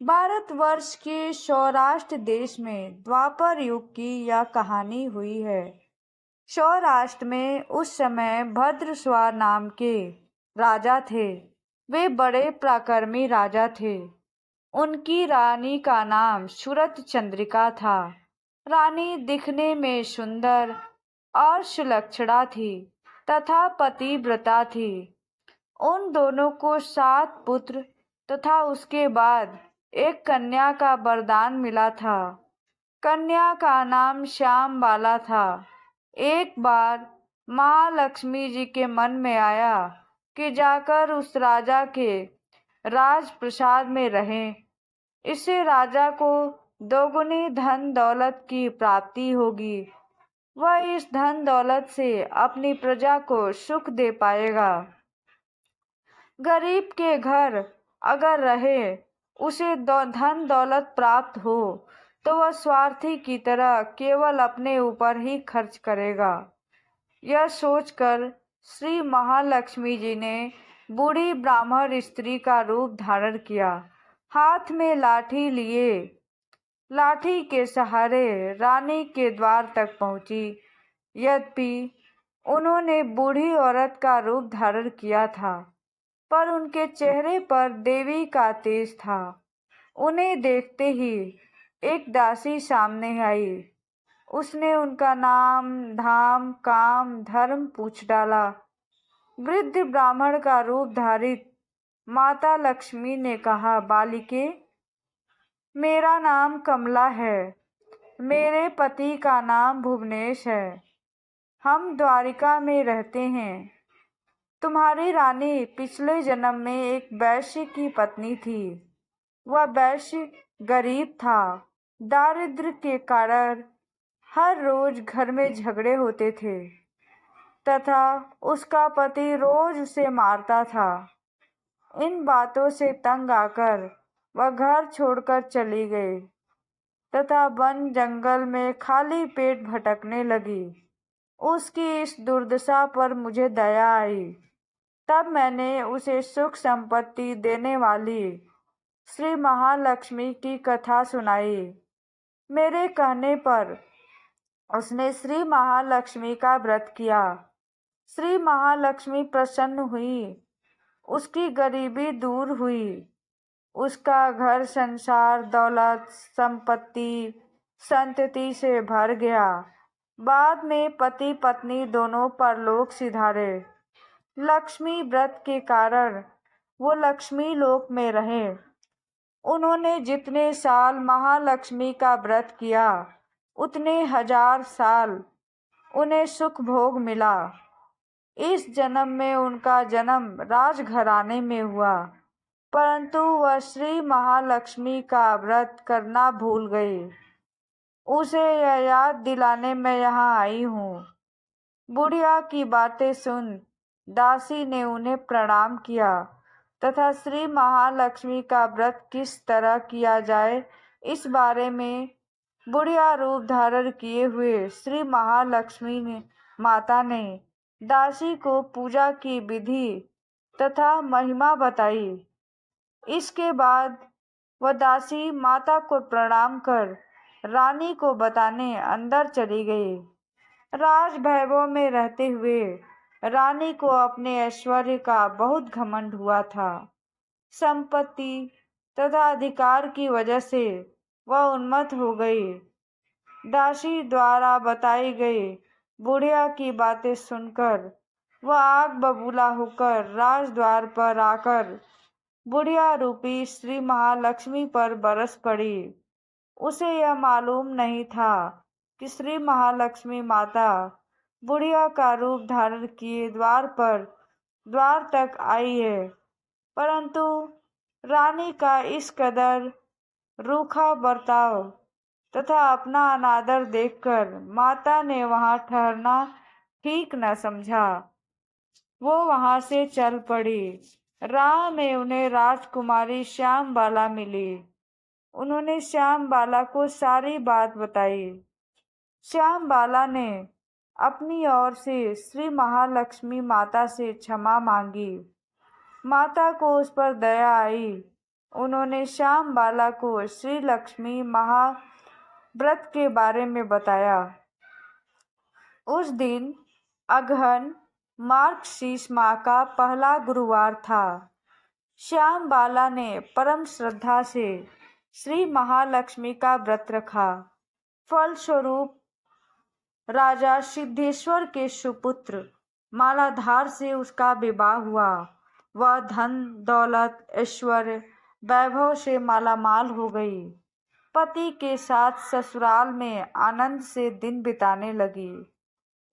भारतवर्ष के सौराष्ट्र देश में द्वापर युग की यह कहानी हुई है। सौराष्ट्र में उस समय भद्रस्वार नाम के राजा थे। वे बड़े पराक्रमी राजा थे। उनकी रानी का नाम सूरत चंद्रिका था। रानी दिखने में सुंदर और सुलक्षणा थी तथा पतिव्रता थी। उन दोनों को 7 पुत्र तथा उसके बाद एक कन्या का वरदान मिला था। कन्या का नाम श्यामबाला था। एक बार महालक्ष्मी जी के मन में आया कि जाकर उस राजा के राजप्रसाद में रहें। इससे राजा को दोगुनी धन दौलत की प्राप्ति होगी। वह इस धन दौलत से अपनी प्रजा को सुख दे पाएगा। गरीब के घर अगर रहे उसे धन दौलत प्राप्त हो तो वह स्वार्थी की तरह केवल अपने ऊपर ही खर्च करेगा। यह सोचकर श्री महालक्ष्मी जी ने बूढ़ी ब्राह्मण स्त्री का रूप धारण किया। हाथ में लाठी लिए लाठी के सहारे रानी के द्वार तक पहुंची। यद्यपि उन्होंने बूढ़ी औरत का रूप धारण किया था, पर उनके चेहरे पर देवी का तेज था। उन्हें देखते ही एक दासी सामने आई। उसने उनका नाम, धाम, काम, धर्म पूछ डाला। वृद्ध ब्राह्मण का रूप धारित माता लक्ष्मी ने कहा, बालिके, मेरा नाम कमला है। मेरे पति का नाम भुवनेश है। हम द्वारिका में रहते हैं। तुम्हारी रानी पिछले जन्म में एक वैश्य की पत्नी थी। वह वैश्य गरीब था। दारिद्र्य के कारण हर रोज घर में झगड़े होते थे तथा उसका पति रोज उसे मारता था। इन बातों से तंग आकर वह घर छोड़कर चली गई तथा वन जंगल में खाली पेट भटकने लगी। उसकी इस दुर्दशा पर मुझे दया आई। तब मैंने उसे सुख संपत्ति देने वाली श्री महालक्ष्मी की कथा सुनाई। मेरे कहने पर उसने श्री महालक्ष्मी का व्रत किया। श्री महालक्ष्मी प्रसन्न हुई। उसकी गरीबी दूर हुई। उसका घर संसार दौलत संपत्ति संतति से भर गया। बाद में पति पत्नी दोनों परलोक सिधारे। लक्ष्मी व्रत के कारण वो लक्ष्मी लोक में रहे। उन्होंने जितने साल महालक्ष्मी का व्रत किया उतने 1000 साल उन्हें सुख भोग मिला। इस जन्म में उनका जन्म राजघराने में हुआ, परंतु वह श्री महालक्ष्मी का व्रत करना भूल गई। उसे यह याद दिलाने मैं यहाँ आई हूँ। बुढ़िया की बातें सुन दासी ने उन्हें प्रणाम किया तथा श्री महालक्ष्मी का व्रत किस तरह किया जाए इस बारे में बुढ़िया रूप धारण किए हुए श्री महालक्ष्मी ने माता ने दासी को पूजा की विधि तथा महिमा बताई। इसके बाद वह दासी माता को प्रणाम कर रानी को बताने अंदर चली गई। राज वैभव में रहते हुए रानी को अपने ऐश्वर्य का बहुत घमंड हुआ था। संपत्ति तथा अधिकार की वजह से वह उन्मत्त हो गई। दासी द्वारा बताई गई बुढ़िया की बातें सुनकर वह आग बबूला होकर राजद्वार पर आकर बुढ़िया रूपी श्री महालक्ष्मी पर बरस पड़ी। उसे यह मालूम नहीं था कि श्री महालक्ष्मी माता बुढ़िया का रूप धारण किए द्वार तक आई है, परंतु रानी का इस कदर रूखा बर्ताव तथा अपना अनादर देखकर माता ने वहां ठहरना ठीक न समझा। वो वहां से चल पड़ी। राह में उन्हें राजकुमारी श्यामबाला मिली। उन्होंने श्यामबाला को सारी बात बताई। श्यामबाला ने अपनी ओर से श्री महालक्ष्मी माता से क्षमा मांगी। माता को उस पर दया आई उन्होंने श्याम बाला को श्री लक्ष्मी महाव्रत के बारे में बताया। उस दिन अगहन मार्गशीर्ष माह का पहला गुरुवार था। श्याम बाला ने परम श्रद्धा से श्री महालक्ष्मी का व्रत रखा। फलस्वरूप राजा सिद्धेश्वर के सुपुत्र मालाधार से उसका विवाह हुआ। वह धन दौलत ऐश्वर्य वैभव से मालामाल हो गई। पति के साथ ससुराल में आनंद से दिन बिताने लगी।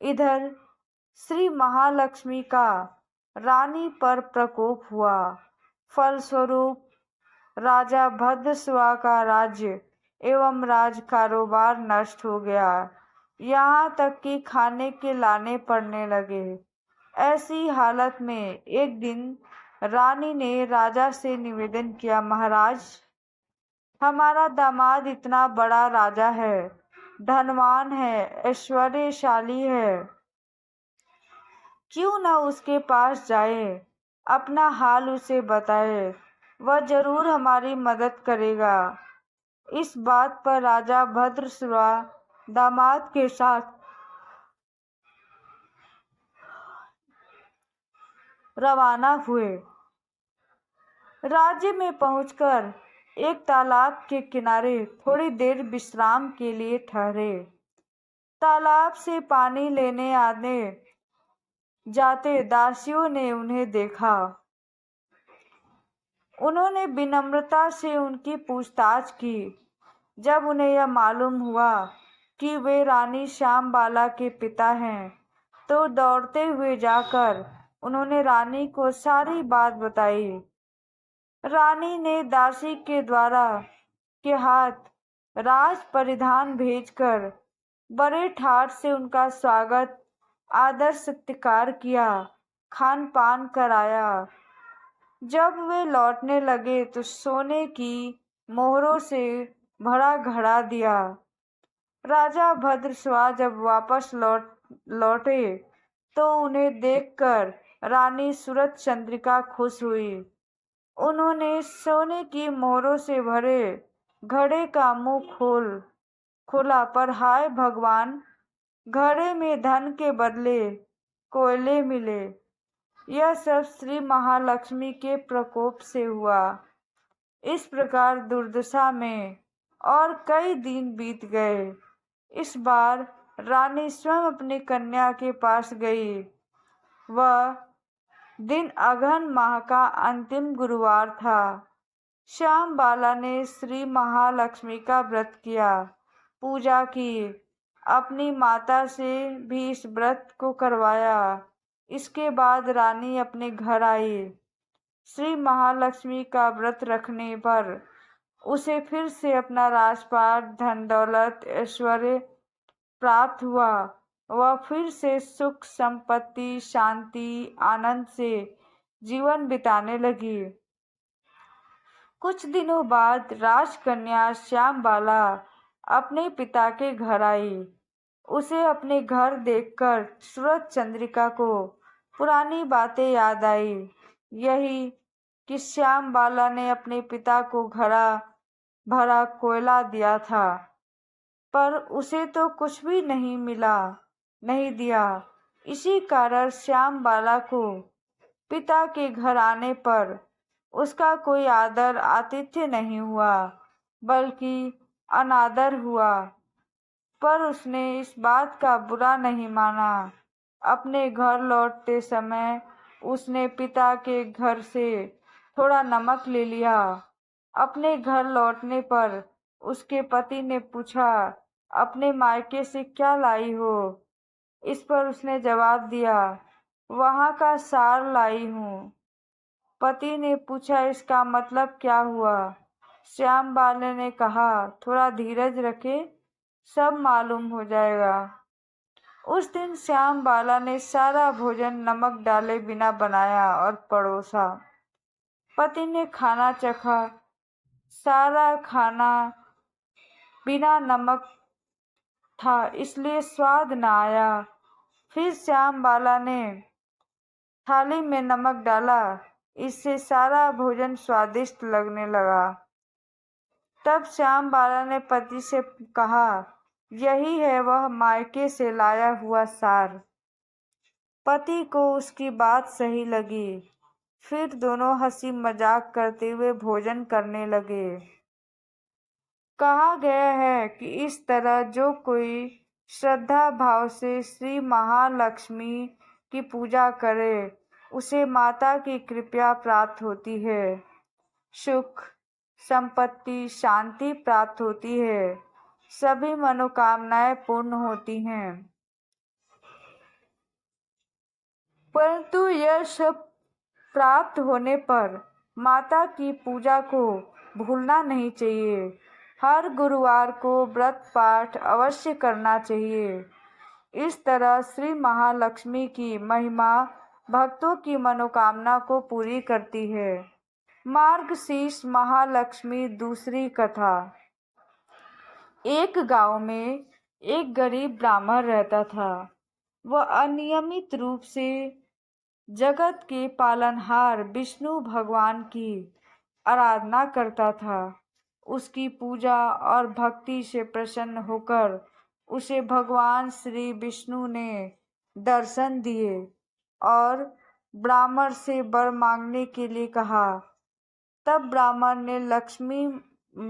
इधर श्री महालक्ष्मी का रानी पर प्रकोप हुआ। फलस्वरूप राजा भद्रश्वा का राज्य एवं राज कारोबार नष्ट हो गया। यहाँ तक कि खाने के लाने पड़ने लगे। ऐसी हालत में एक दिन रानी ने राजा से निवेदन किया, महाराज, हमारा दामाद इतना बड़ा राजा है, धनवान है, ऐश्वर्यशाली है, क्यों न उसके पास जाए, अपना हाल उसे बताए, वह जरूर हमारी मदद करेगा। इस बात पर राजा भद्रश्वा दामाद के साथ रवाना हुए। राज्य में पहुंचकर एक तालाब के किनारे थोड़ी देर विश्राम के लिए ठहरे। तालाब से पानी लेने आने जाते दासियों ने उन्हें देखा। उन्होंने विनम्रता से उनकी पूछताछ की। जब उन्हें यह मालूम हुआ कि वे रानी श्याम बाला के पिता हैं, तो दौड़ते हुए जाकर उन्होंने रानी को सारी बात बताई। रानी ने दासी के द्वारा के हाथ राज परिधान भेजकर बड़े ठाट से उनका स्वागत आदर सत्कार किया, खान पान कराया। जब वे लौटने लगे तो सोने की मोहरों से भरा घड़ा दिया। राजा भद्रश्वा जब वापस लौटे तो उन्हें देखकर रानी सूरज चंद्रिका खुश हुई। उन्होंने सोने की मोहरों से भरे घड़े का मुंह खोला, पर हाय भगवान, घड़े में धन के बदले कोयले मिले। यह सब श्री महालक्ष्मी के प्रकोप से हुआ। इस प्रकार दुर्दशा में और कई दिन बीत गए। इस बार रानी स्वयं अपनी कन्या के पास गई। वह दिन अगहन माह का अंतिम गुरुवार था। श्याम बाला ने श्री महालक्ष्मी का व्रत किया, पूजा की, अपनी माता से भी इस व्रत को करवाया। इसके बाद रानी अपने घर आई। श्री महालक्ष्मी का व्रत रखने पर उसे फिर से अपना राजपाट, धन दौलत, ऐश्वर्य प्राप्त हुआ। वह फिर से सुख संपत्ति, शांति, आनंद से जीवन बिताने लगी। कुछ दिनों बाद राजकन्या श्याम बाला अपने पिता के घर आई। उसे अपने घर देखकर सूरज चंद्रिका को पुरानी बातें याद आई। यही कि श्याम बाला ने अपने पिता को घड़ा भरा कोयला दिया था, पर उसे तो कुछ भी नहीं दिया। इसी कारण श्याम बाला को पिता के घर आने पर उसका कोई आदर आतिथ्य नहीं हुआ, बल्कि अनादर हुआ। पर उसने इस बात का बुरा नहीं माना। अपने घर लौटते समय उसने पिता के घर से थोड़ा नमक ले लिया। अपने घर लौटने पर उसके पति ने पूछा, अपने मायके से क्या लाई हो? इस पर उसने जवाब दिया, वहाँ का सार लाई हूँ। पति ने पूछा, इसका मतलब क्या हुआ? श्याम बाला ने कहा, थोड़ा धीरज रखे, सब मालूम हो जाएगा। उस दिन श्याम बाला ने सारा भोजन नमक डाले बिना बनाया और परोसा। पति ने खाना चखा। सारा खाना बिना नमक था, इसलिए स्वाद न आया। फिर श्याम बाला ने थाली में नमक डाला इससे सारा भोजन स्वादिष्ट लगने लगा। तब श्याम बाला ने पति से कहा, यही है वह मायके से लाया हुआ सार। पति को उसकी बात सही लगी। फिर दोनों हंसी मजाक करते हुए भोजन करने लगे। कहा गया है कि इस तरह जो कोई श्रद्धा भाव से श्री महालक्ष्मी की पूजा करे उसे माता की कृपा प्राप्त होती है, सुख संपत्ति शांति प्राप्त होती है, सभी मनोकामनाएं पूर्ण होती हैं। परंतु यह सब प्राप्त होने पर माता की पूजा को भूलना नहीं चाहिए। हर गुरुवार को व्रत पाठ अवश्य करना चाहिए। इस तरह श्री महालक्ष्मी की महिमा भक्तों की मनोकामना को पूरी करती है। मार्गशीर्ष महालक्ष्मी दूसरी कथा। एक गांव में एक गरीब ब्राह्मण रहता था। वह अनियमित रूप से जगत के पालनहार विष्णु भगवान की आराधना करता था। उसकी पूजा और भक्ति से प्रसन्न होकर उसे भगवान श्री विष्णु ने दर्शन दिए और ब्राह्मण से वर मांगने के लिए कहा। तब ब्राह्मण ने लक्ष्मी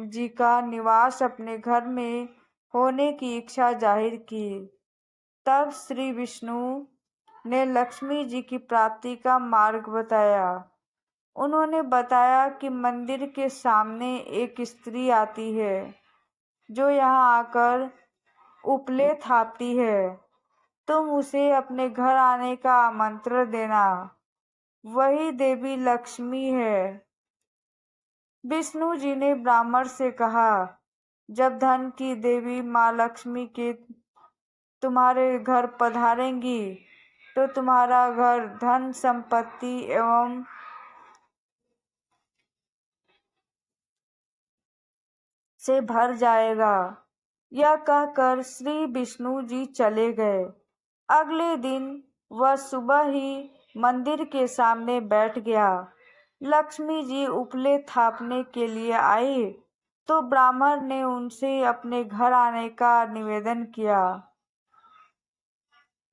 जी का निवास अपने घर में होने की इच्छा जाहिर की। तब श्री विष्णु ने लक्ष्मी जी की प्राप्ति का मार्ग बताया। उन्होंने बताया कि मंदिर के सामने एक स्त्री आती है जो यहाँ आकर उपले थापती है। तुम उसे अपने घर आने का आमंत्रण देना, वही देवी लक्ष्मी है। विष्णु जी ने ब्राह्मण से कहा, जब धन की देवी माँ लक्ष्मी के तुम्हारे घर पधारेंगी तो तुम्हारा घर धन संपत्ति एवं से भर जाएगा। यह कहकर श्री विष्णु जी चले गए। अगले दिन वह सुबह ही मंदिर के सामने बैठ गया। लक्ष्मी जी उपले थापने के लिए आई तो ब्राह्मण ने उनसे अपने घर आने का निवेदन किया।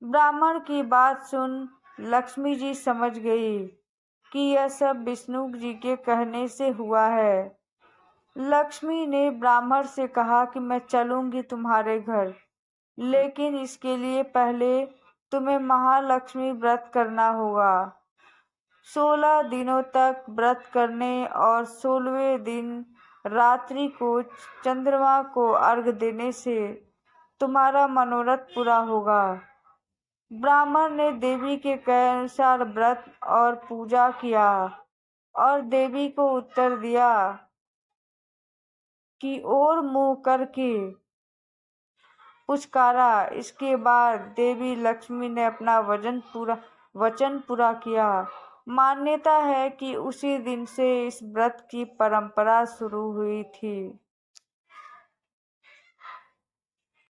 ब्राह्मण की बात सुन लक्ष्मी जी समझ गई कि यह सब विष्णु जी के कहने से हुआ है। लक्ष्मी ने ब्राह्मण से कहा कि मैं चलूंगी तुम्हारे घर, लेकिन इसके लिए पहले तुम्हें महालक्ष्मी व्रत करना होगा। 16 दिनों तक व्रत करने और 16वें दिन रात्रि को चंद्रमा को अर्घ्य देने से तुम्हारा मनोरथ पूरा होगा। ब्राह्मण ने देवी के कहे अनुसार व्रत और पूजा किया और देवी को उत्तर दिया कि ओर मुंह करके पुचकारा। इसके बाद देवी लक्ष्मी ने अपना वचन पूरा किया। मान्यता है कि उसी दिन से इस व्रत की परंपरा शुरू हुई थी।